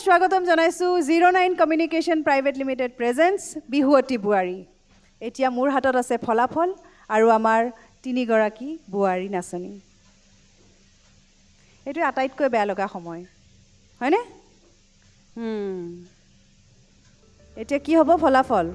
স্বাগতম জনাইছো 09 communication private limited presence বিহুৱতী বুৱাৰী এতিয়া মোৰ হাতত আছে ফলাফল আৰু আমাৰ তিনিগৰাকী বুৱাৰী নাচনী এইটো আটাইতকৈ বেয়া লগা সময় হয়নে এতিয়া কি হ'ব ফলাফল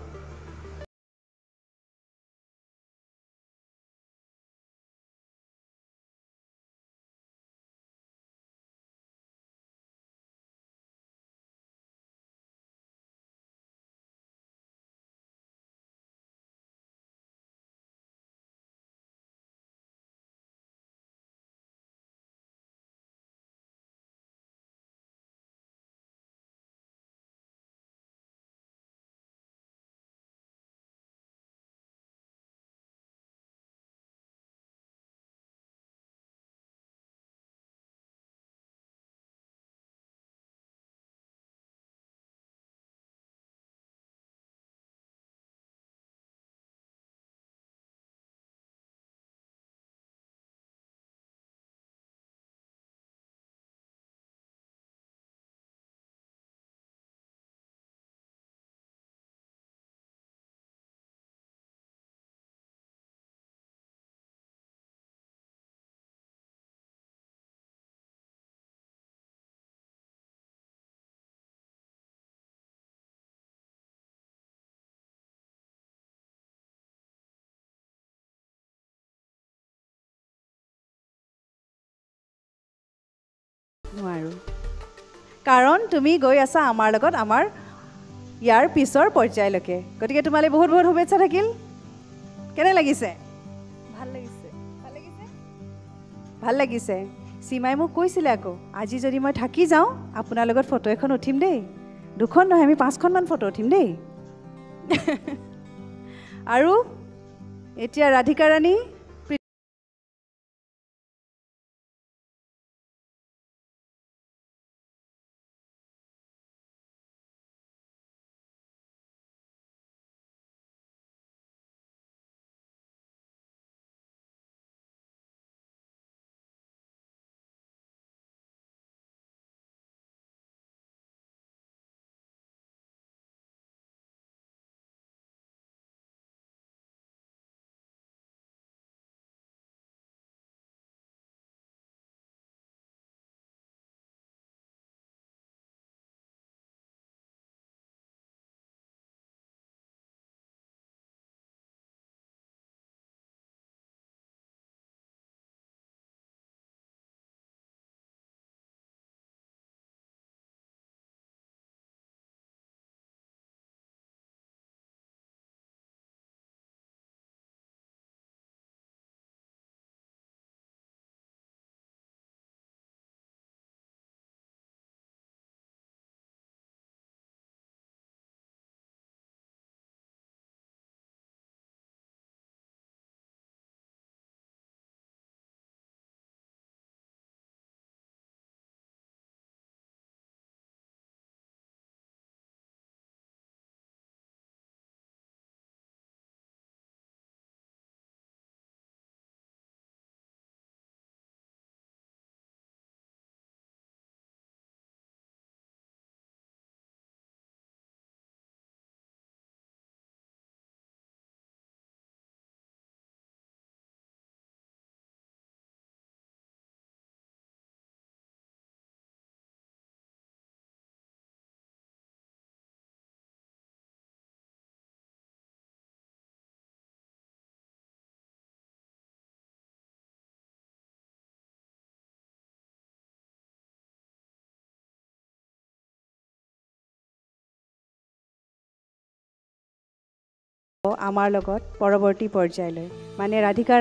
নোৱাৰো কাৰণ তুমি গৈ আছা আমাৰ লগত আমাৰ ইয়াৰ পিছৰ পৰ্যায়লৈকে গতিকে তোমালৈ বহুত বহুত শুভেচ্ছা থাকিল কেনে লাগিছে ভাল লাগিছে ভাল লাগিছে ভাল লাগিছে সীমাই মোক কৈছিলে আকৌ আজি যদি মই থাকি যাওঁ আপোনাৰ লগত ফটো এখন উঠিম দেই দুখন নহয় আমি 5খনমান ফটো উঠিম দেই আৰু এতিয়া ৰাধিকা ৰাণী আমাৰ লগত পৰৱৰ্তী পৰ্যায়লৈ মানে ৰাধিকা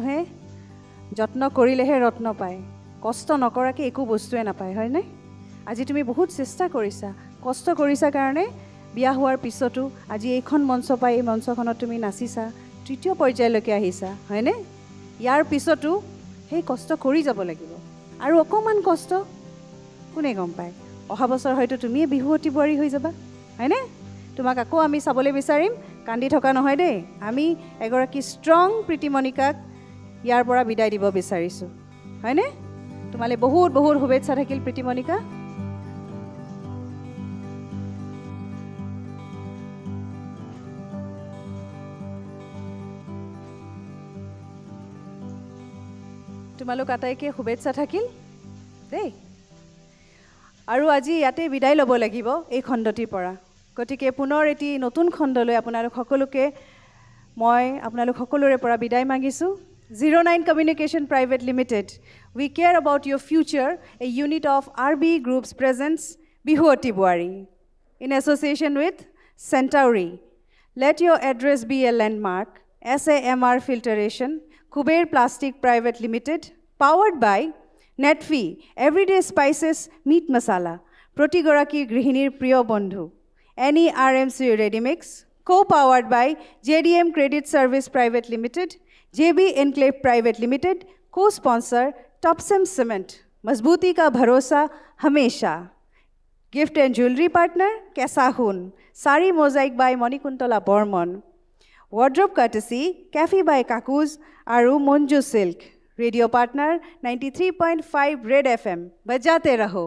হে যত্ন কৰিলেহে ৰত্ন পায় কষ্ট নকৰাকৈ একো বস্তুৱে নাপায় হয়নে আজি তুমি বহুত চেষ্টা কৰিছা কষ্ট কৰিছা কাৰণে বিয়া হোৱাৰ পিছতো আজি এইখন মঞ্চ পাই এই মঞ্চখনত তুমি নাচিছা তৃতীয় পৰ্যায়লৈকে আহিছা হয়নে ইয়াৰ পিছতো সেই কষ্ট কৰি যাব লাগিব আৰু অকণমান কষ্ট কোনে গম পায় অহা বছৰ হয়তো তুমিয়ে বিহুৱতী বোৱাৰী হৈ যাবা হয়নে তোমাক আকৌ আমি চাবলৈ বিচাৰিম কান্দি থকা নহয় দেই আমি এগৰাকী ষ্ট্ৰং প্ৰীতিমণিকাক ইয়াৰ পৰা বিদায় দিব বিচাৰিছোঁ হয়নে তোমালৈ বহুত বহুত শুভেচ্ছা থাকিল প্ৰীতিমণিকা তোমালোক আটাইকে শুভেচ্ছা থাকিল দেই আৰু আজি ইয়াতে বিদায় ল'ব লাগিব এই খণ্ডটিৰ পৰা গতিকে পুনৰ এটি নতুন খণ্ডলৈ আপোনালোক সকলোকে মই আপোনালোক সকলোৰে পৰা বিদায় মাগিছোঁ 09 Communication Private Limited. We care about your future. A unit of RB Group's presents Bihuoti Buari in association with Centauri. Let your address be a landmark. SAMR Filtration, Kuber Plastic Private Limited, powered by Netfi, Everyday Spices Meat Masala, Protigoraki Grihinir Priyo Bondhu, Any RMC Ready Mix, co-powered by JDM Credit Service Private Limited, JB Enclave Private Limited, co-sponsor Topsem Cement, Mazbuti Ka Bharosa Hamesha. Gift and jewelry partner Kesahun, Sari Mosaic by Monikuntola Bormon. Wardrobe courtesy Cafe by Kakuz Aru Monju Silk. Radio partner 93.5 Red FM. Bajate raho.